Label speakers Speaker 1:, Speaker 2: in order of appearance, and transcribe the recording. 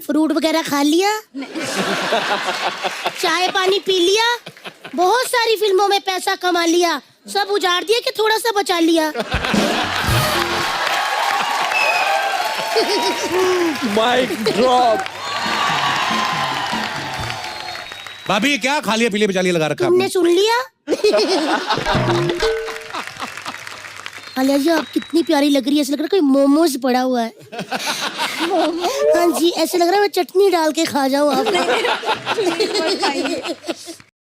Speaker 1: Fruit वगैरह खा लिया? चाय पानी पी लिया? बहुत सारी फिल्मों में पैसा कमा लिया, सब उजाड़ दिया कि थोड़ा सा बचा लिया?
Speaker 2: Mic drop.
Speaker 3: भाभी क्या खा लिया पी लिया बचा लिया लगा रखा
Speaker 1: तुमने सुन लिया? आलिया जी आप कितनी प्यारी लग रही है, ऐसा लग रहा है कोई मोमोज पड़ा हुआ है। हाँ जी, ऐसे लग रहा है मैं चटनी डाल के खा जाऊं आप।